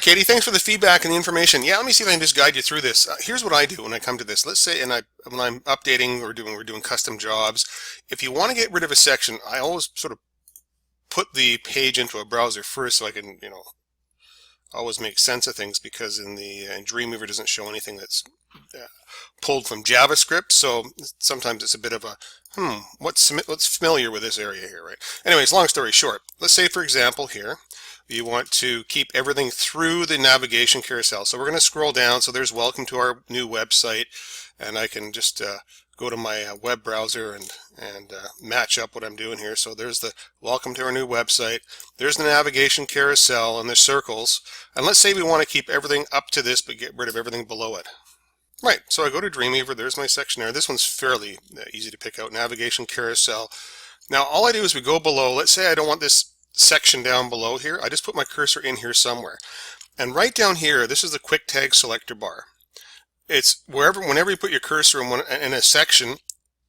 Katie. Thanks for the feedback and the information. Yeah, let me see if I can just guide you through this. Here's what I do when I come to this. Let's say, when I'm updating or we're doing custom jobs. If you want to get rid of a section, I always sort of put the page into a browser first, so I can, always make sense of things, because in Dreamweaver doesn't show anything that's pulled from JavaScript. So sometimes it's a bit of a what's familiar with this area here, right? Anyways, long story short, let's say for example here you want to keep everything through the navigation carousel. So we're going to scroll down. So there's welcome to our new website, and I can just go to my web browser and match up what I'm doing here. So there's the welcome to our new website. There's the navigation carousel and the circles. And let's say we want to keep everything up to this but get rid of everything below it. Right, so I go to Dreamweaver, there's my section there. This one's fairly easy to pick out, navigation carousel. Now all I do is we go below. Let's say I don't want this section down below here. I just put my cursor in here somewhere. And right down here, this is the quick tag selector bar. It's whenever you put your cursor in a section,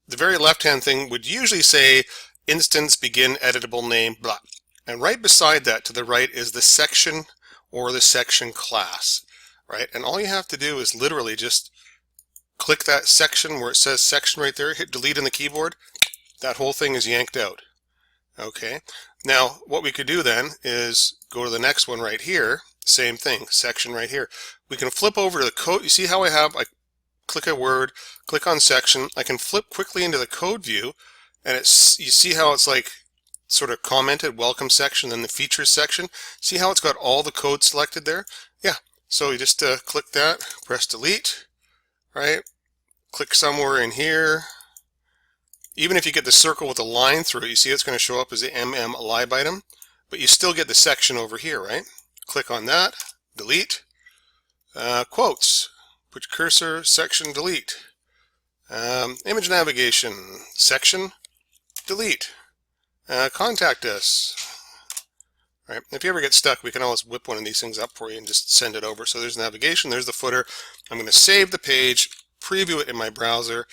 the very left-hand thing would usually say instance begin editable name blah. And right beside that to the right is the section or the section class, right? And all you have to do is literally just click that section where it says section right there, hit delete on the keyboard, that whole thing is yanked out. Okay, now what we could do then is go to the next one right here, same thing, section right here. We can flip over to the code. You see how I click a word, click on section, I can flip quickly into the code view, and you see how it's like sort of commented, welcome section, then the features section. See how it's got all the code selected there? Yeah, so you just click that, press delete, right? Click somewhere in here. Even if you get the circle with a line through it, you see it's going to show up as the lib item, but you still get the section over here, right? Click on that, delete, quotes, put your cursor, section, delete, image navigation, section, delete, contact us. Right. If you ever get stuck, we can always whip one of these things up for you and just send it over. So there's navigation, there's the footer. I'm going to save the page, preview it in my browser.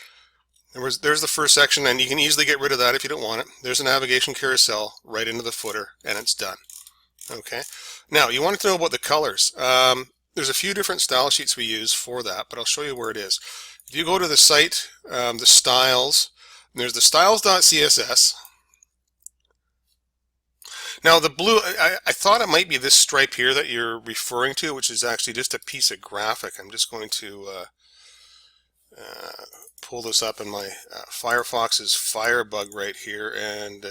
There's the first section, and you can easily get rid of that if you don't want it. There's a navigation carousel right into the footer, and it's done. Okay. Now, you wanted to know about the colors. There's a few different style sheets we use for that, but I'll show you where it is. If you go to the site, the styles, there's the styles.css. Now the blue, I thought it might be this stripe here that you're referring to, which is actually just a piece of graphic. I'm just going to pull this up in my Firefox's Firebug right here, and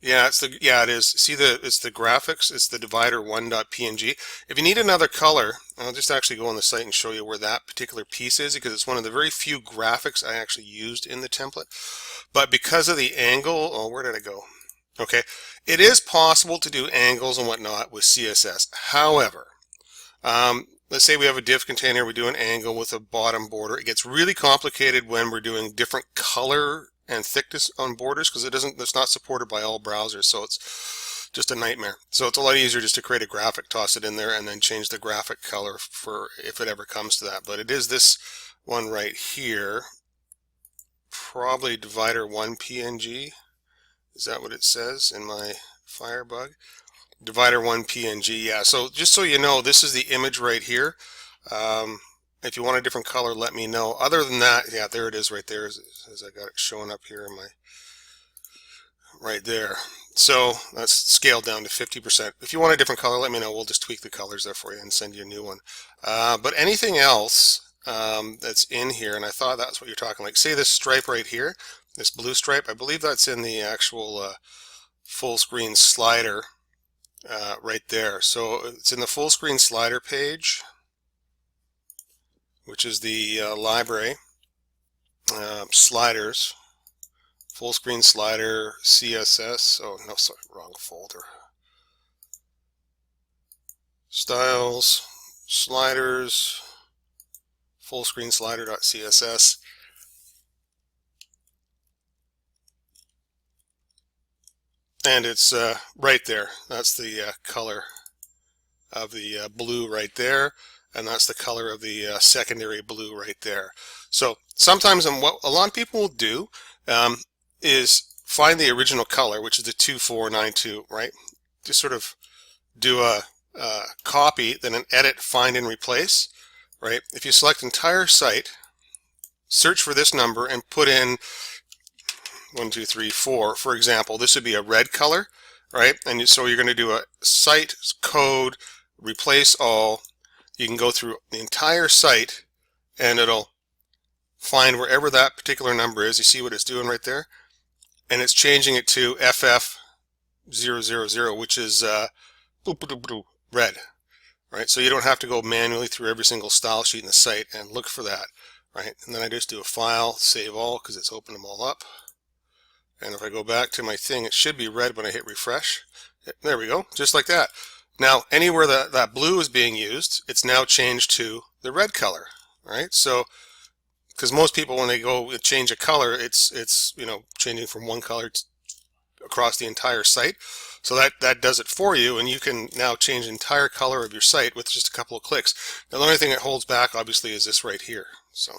yeah, it is. See it's the graphics. It's the divider1.png. If you need another color, I'll just actually go on the site and show you where that particular piece is, because it's one of the very few graphics I actually used in the template. But because of the angle, oh, where did I go? Okay, it is possible to do angles and whatnot with CSS. However, let's say we have a div container, we do an angle with a bottom border. It gets really complicated when we're doing different color and thickness on borders, because it's not supported by all browsers, so it's just a nightmare. So it's a lot easier just to create a graphic, toss it in there, and then change the graphic color for if it ever comes to that. But it is this one right here, probably divider1.png. Is that what it says in my Firebug? Divider1.png, yeah. So just so you know, this is the image right here. If you want a different color, let me know. Other than that, yeah, there it is right there, as I got it showing up here in my right there. So that's scaled down to 50%. If you want a different color, let me know. We'll just tweak the colors there for you and send you a new one. But anything else that's in here, and I thought that's what you're talking like, say this stripe right here, this blue stripe, I believe that's in the actual full screen slider right there. So it's in the full screen slider page, which is the library, sliders, full screen slider, CSS, oh no, sorry, wrong folder. Styles, sliders, full screen slider.css. And it's right there. That's the color of the blue right there. And that's the color of the secondary blue right there. So sometimes, and what a lot of people will do is find the original color, which is the 2492, right? just sort of do a copy, then an edit, find, and replace, right? If you select entire site, search for this number and put in 1, 2, 3, 4, for example, this would be a red color, right? And so you're going to do a site code, replace all. You can go through the entire site and it'll find wherever that particular number is. You see what it's doing right there? And it's changing it to FF000, which is red, right? So you don't have to go manually through every single style sheet in the site and look for that, right? And then I just do a file, save all, because it's opened them all up. And if I go back to my thing, it should be red when I hit refresh. There we go, just like that. Now, anywhere that blue is being used, it's now changed to the red color, right? So, because most people, when they go change a color, it's you know, changing from one color across the entire site. So that does it for you, and you can now change the entire color of your site with just a couple of clicks. Now, the only thing that holds back, obviously, is this right here. So.